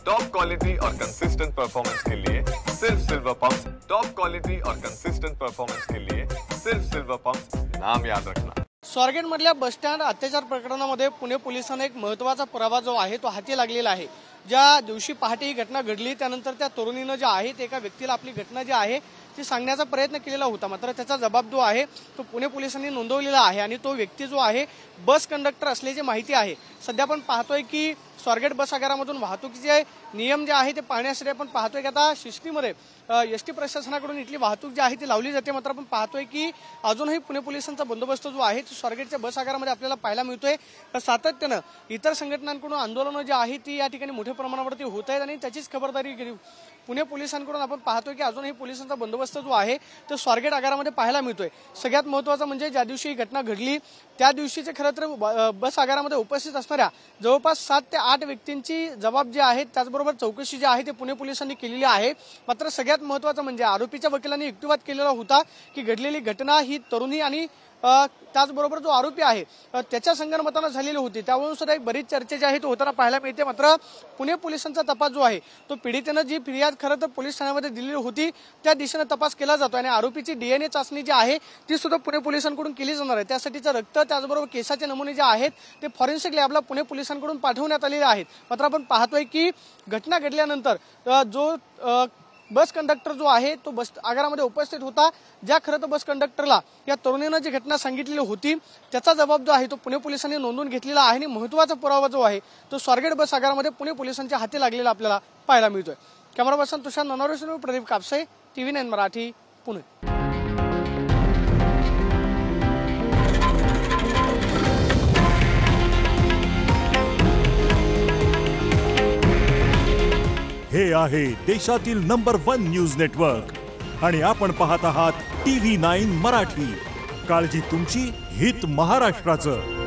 Top quality और consistent performance के लिए सिर्फ सिल्वर पंप्स। टॉप क्वालिटी और कंसिस्टेंट परफॉर्मेंस के लिए सिर्फ सिल्वर पंप्स, नाम याद रखना। स्वारगेट मधल्या बस स्टँड अत्याचार प्रकरणामध्ये पुणे पोलिसांना एक महत्त्वाचा पुरावा जो आहे तो हाती लागलेला आहे। ज्या दिवशी पहाटे ही घटना घडली त्यानंतर त्या तरुणीनं जे आहे ते एका व्यक्तीला आपली घटना जी आहे ती सांगण्याचा प्रयत्न केलेला होता, मात्र त्याचा जबाब जो आहे तो पुणे पोलिसांनी नोंदवलेला आहे आणि तो व्यक्ती जो आहे बस कंडक्टर असल्याची माहिती आहे। सध्या आपण पाहतोय की स्वारगेट बस आगारामधून वाहतुकीचे नियम जे आहे ते पाहण्यासाठी आपण पाहतोय की आता शिस्तीमध्ये एसटी प्रशासनाकडून इथली वाहतूक जी आहे ती लावली जाते, मात्र आपण पाहतोय की अजूनही पुणे पोलिसांचा बंदोबस्त जो आहे तो स्वारगेटच्या बस आगारामध्ये आपल्याला पाहायला मिळतोय। सातत्यानं इतर संघटनांकडून आंदोलनं जी आहे ती या ठिकाणी मोठ्या प्रमाणावरती होत आहेत आणि त्याचीच खबरदारी पुणे पोलिसांकडून आपण पाहतोय की अजूनही पोलिसांचा बंदोबस्त जो आहे तो स्वारगेट आगारामध्ये पाहायला मिळतोय। सगळ्यात महत्त्वाचं म्हणजे ज्या दिवशी ही घटना घडली त्या दिवशीचे खरं तर बस आगारामध्ये उपस्थित असणाऱ्या जवळपास 7 ते 8 व्यक्तींची जबाब जी आहे त्याचबरोबर चौकशी जी आहे ते पुणे पोलिसांनी केलेली आहे। मात्र सगळ्यात महत्त्वाचं म्हणजे आरोपीच्या वकिलांनी युक्तिवाद केलेला होता की घडलेली घटना ही तरुणी आणि त्याचबरोबर जो आरोपी आहे त्याच्या संगनमतानं झालेली होती, त्यावरून सुद्धा एक बरीच चर्चा जी आहे तो होताना पाहायला मिळते। मात्र पुणे पोलिसांचा तपास जो आहे तो पीडितेनं जी फिर्याद खरं तर पोलीस ठाण्यामध्ये दिलेली होती त्या दिशेने तपास केला जातो आणि आरोपीची DNA चाचणी जी आहे ती सुद्धा पुणे पोलिसांकडून केली जाणार आहे। त्यासाठीचं रक्त त्याचबरोबर केसाचे नमुने जे आहेत ते फॉरेन्सिक लॅबला पुणे पोलिसांकडून पाठवण्यात आलेले आहेत। मात्र आपण पाहतोय की घटना घडल्यानंतर जो बस कंडक्टर जो आहे तो बस आगारामध्ये उपस्थित होता, ज्या खरं तर बस कंडक्टरला या तरुणीनं जी घटना सांगितलेली होती त्याचा जबाब जो आहे तो पुणे पोलिसांनी नोंदवून घेतलेला आहे आणि महत्त्वाचा पुरावा जो आहे तो स्वारगेट बस आगारामध्ये पुणे पोलिसांच्या हाती लागलेला आपल्याला पाहायला मिळतोय। कॅमेरा पर्सन तुषार ननावरेसह प्रदीप कापसे, TV9 मराठी, पुणे। हे आहे देशातील नंबर 1 न्यूज नेटवर्क आणि आपण पाहत आहात TV9 मराठी। काळजी तुमची, हित महाराष्ट्राचं।